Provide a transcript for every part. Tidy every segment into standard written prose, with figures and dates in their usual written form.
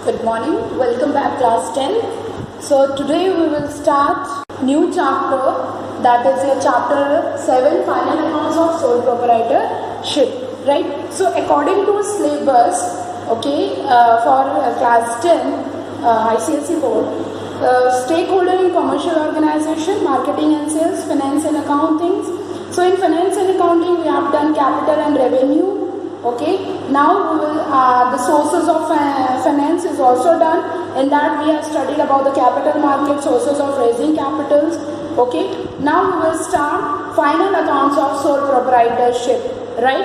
Good morning. Welcome back class 10. So today we will start new chapter, that is your chapter 7, final accounts of sole proprietorship, right? So according to syllabus, okay, for class 10 ICSE board, stakeholder in commercial organization, marketing and sales, finance and accounting. So in finance and accounting we have done capital and revenue. Okay, now we will the sources of finance is also done. In that we have studied about the capital market, sources of raising capitals. Okay, now we will start final accounts of sole proprietorship, right?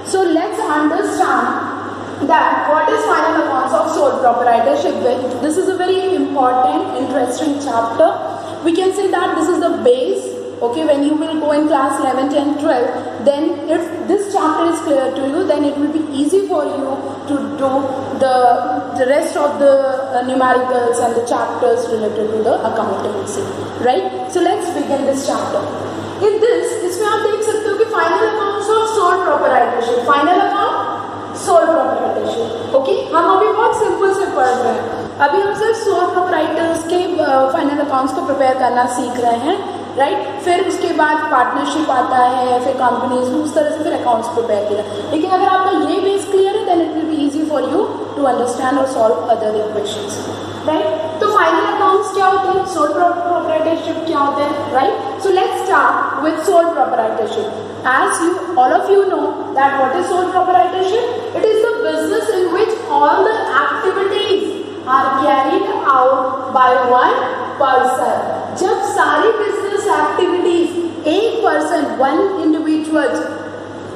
So let's understand that what is final accounts of sole proprietorship. This is a very important, interesting chapter. We can say that this is the base. Okay, when you will go in class 11, 10, 12, then if this chapter is clear to you, then it will be easy for you to do the rest of the numericals and the chapters related to the accountancy, right? So let's begin this chapter. In this, इसमें आप देख सकते हो कि final accounts of sole proprietorship, final account sole proprietorship. Okay, हम अभी बहुत simple से पढ़ रहे हैं. अभी हम सिर्फ sole proprietors के final accounts को प्रिपेयर करना सीख रहे हैं, राइट? फिर उसके बाद पार्टनरशिप आता है, फिर कंपनीज, उस तरह से फिर अकाउंट्स प्रिपेयर किया. लेकिन अगर आपका ये बेस क्लियर है, then it will be easy for you to understand और सॉल्व अदर इक्वेशंस, राइट? तो फाइनल अकाउंट्स क्या होते हैं, सोल प्रोप्राइटरशिप क्या होते हैं, right? So let's start with sole proprietorship. As you all of you know that what is sole proprietorship? It is the business in which all the activities are carried out by one person. जब सारी business activities एक person, one individual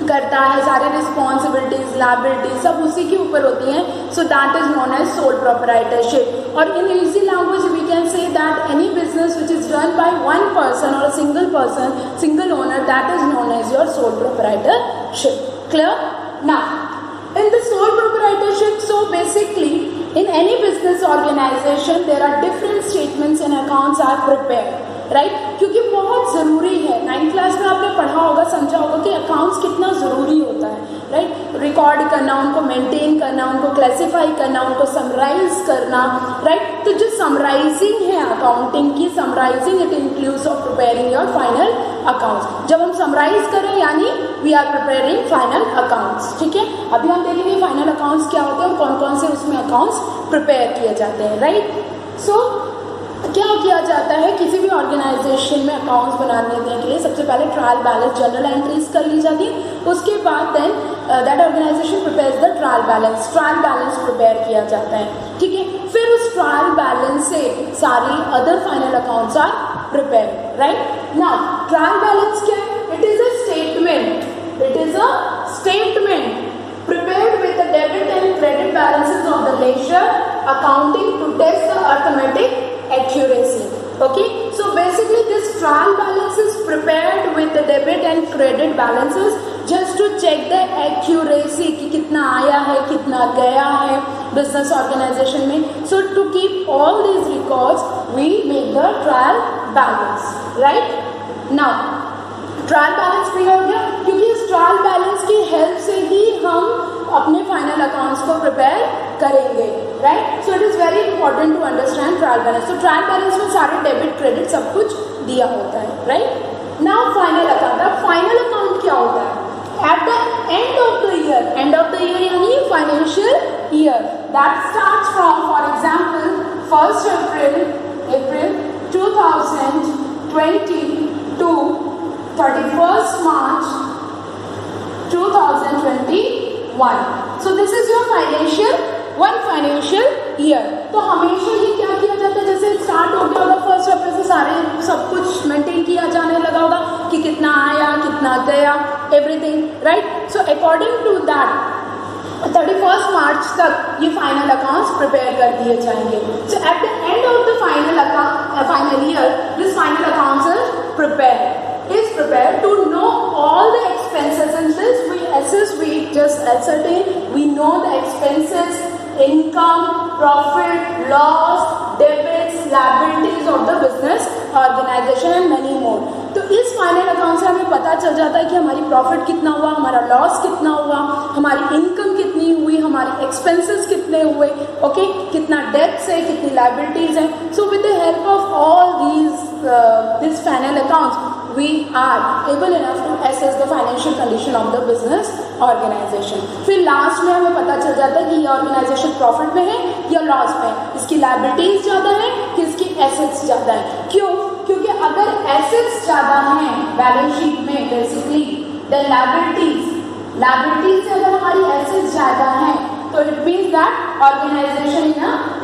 करता है, सारे responsibilities, liabilities सब उसी के ऊपर होती हैं. So that is known as sole proprietorship. और in easy language we can say that any business which is run by one person और single person, single owner, that is known as your sole proprietorship. Clear? Now in the sole proprietorship, so basically in any business organization there are different statements and accounts are prepared, right? क्योंकि बहुत ज़रूरी है. 9th class में आपने पढ़ा होगा, समझा होगा कि अकाउंट्स कितना ज़रूरी होता है, राइट? रिकॉर्ड करना, उनको मेंटेन करना, उनको क्लासिफाई करना, उनको समराइज करना, राइट? तो जो समराइजिंग है अकाउंटिंग की, summarising it includes of preparing your final accounts. जब हम समराइज करें यानी we are preparing final accounts. ठीक है, अभी हम देखेंगे फाइनल अकाउंट्स क्या होते हैं और कौन कौन से उसमें अकाउंट्स प्रिपेयर किए जाते हैं, राइट? सो क्या किया जाता है किसी भी ऑर्गेनाइजेशन में अकाउंट्स बनाने के लिए? सबसे पहले ट्रायल बैलेंस, जनरल एंट्रीज कर ली जाती है. उसके बाद then that organisation prepares the trial balance prepare किया जाता है. ठीक है, फिर उस ट्रायल बैलेंस से सारी other final accounts are prepare, right? Now trial balance क्या है? It is a statement, prepared with the debit and credit balances of the ledger accounting to test the arithmetic accuracy. Okay, so basically this trial balance is prepared with the debit and credit balances just to check the accuracy कि कितना आया है, कितना गया है business organization में. So to keep all these records we make the trial balance, right? Now trial balance clear हो गया, क्योंकि इस ट्रायल बैलेंस की हेल्प से ही हम अपने फाइनल अकाउंट्स को प्रिपेयर करेंगे, right? So it is very important to understand trial balance. तो ट्रायल बैलेंस में सारे डेबिट क्रेडिट सब कुछ दिया होता है, राइट? Now final account. अब फाइनल अकाउंट क्या होता है? At the end of the year यानी financial year that starts from for example 1st April 2020 to 31st March 2021. So this is your financial year. तो हमेशा ये क्या किया जाता है, जैसे स्टार्ट हो गया होगा 1st April से सारे सब कुछ मेंटेन किया जाने लगा होगा कि कितना आया, कितना गया, everything, right? So according to that 31st March तक ये फाइनल अकाउंट्स प्रिपेयर कर दिए जाएंगे. So at the end of the final year this final accounts is prepared to know all the expenses. In this we just ascertain, we know the expenses, income, profit, loss, debits, liabilities of the business organization and many more. तो इस final account से हमें पता चल जाता है कि हमारी प्रॉफिट कितना हुआ, हमारा लॉस कितना हुआ, हमारी इनकम कितनी कितनी हुई, हमारे एक्सपेंसेस कितने हुए, ओके, कितना डेट्स है, कितनी लाइबिलिटीज है. So with the help of all this final accounts we are able enough to assess the financial condition of the business organization. फिर लास्ट में हमें पता चल जाता है कि ये ऑर्गेनाइजेशन प्रॉफिट में है या लॉस में है, इसकी लाइबिलिटीज ज़्यादा है कि इसकी एसेट्स ज़्यादा है. क्यों? क्योंकि अगर एसेट्स ज़्यादा हैं बैलेंस शीट में बेसिकली, देन लाइबिलिटीज से अगर हमारी एसेट्स ज़्यादा हैं तो it means that organisation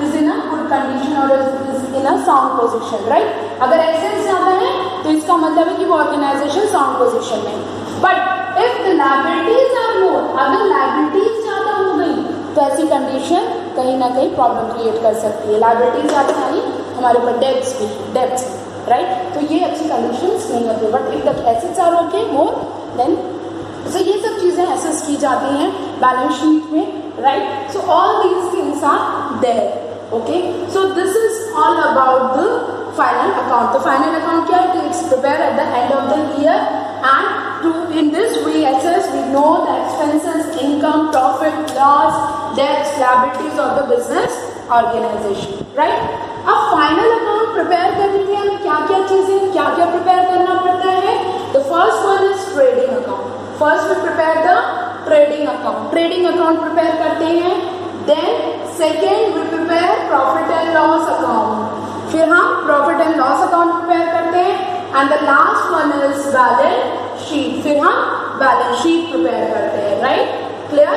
is in a good condition और is in a sound position, right. अगर एसेट्स ज़्यादा है तो इसका मतलब है कि वो ऑर्गेनाइजेशन साउंड पोजीशन में. But if the liabilities are more, अगर लायबिलिटीज ज्यादा हो गई तो ऐसी कंडीशन कहीं ना कहीं प्रॉब्लम क्रिएट कर सकती है. लायबिलिटीज ज्यादा यानी हमारे ऊपर डेब्ट्स, राइट. तो ये अच्छी कंडीशंस नहीं होती. But if the assets are okay more than, so ये सब चीजें एसेस की जाती हैं बैलेंस शीट में, right. So all these things are there. Okay, so this is all about the final account. The final account क्या है? It's prepared at the end of the year, and in this we assess, we know the expenses, income, profit, loss, debts, liabilities of the business organization, right? अब final account prepare करने के लिए हमें क्या-क्या चीजें, क्या-क्या prepare करना पड़ता है? The first one is trading account. First we prepare the trading account. Trading account prepare करते हैं. Then second we prepare profit and loss account. फिर हम profit and loss account prepare करते हैं. And the last one is balance sheet. फिर हम balance sheet prepare करते हैं, right? Clear?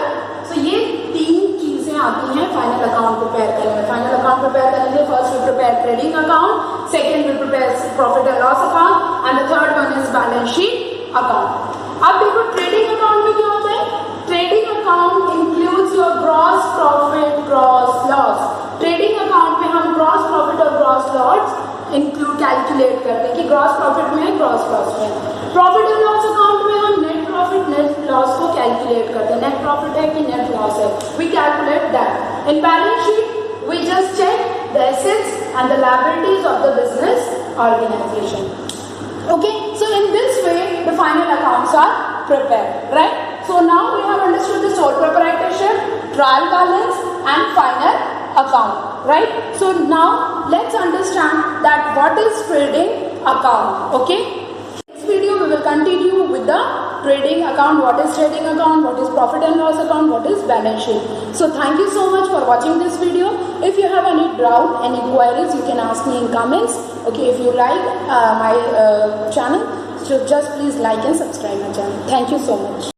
So ये तीन चीजें आती हैं final account prepare करने में. Final account prepare करने के लिए first we prepare trading account, second we prepare profit and loss account, and the third one is balance sheet account. अब देखो trading account में क्या होता है? Trading account includes your gross profit, gross loss. Trading account में हम gross profit और gross loss include calculate करते हैं कि gross profit में है, gross loss में. Profit and loss account में हम net profit, net loss को कैलकुलेट करते हैं. Net profit है कि net loss है, we calculate that. In balance sheet we just check the assets and the liabilities of the business organization. Okay, so in this way the final accounts are prepared, right? So now we have understood the sole proprietorship, trial balance and final account, right? So now let's understand that what is trading account, okay? Next video we will continue with the trading account, what is trading account, what is profit and loss account, what is balance sheet. So thank you so much for watching this video. If you have any doubt, any queries, you can ask me in comments. Okay, if you like my channel, so just please like and subscribe my channel. Thank you so much.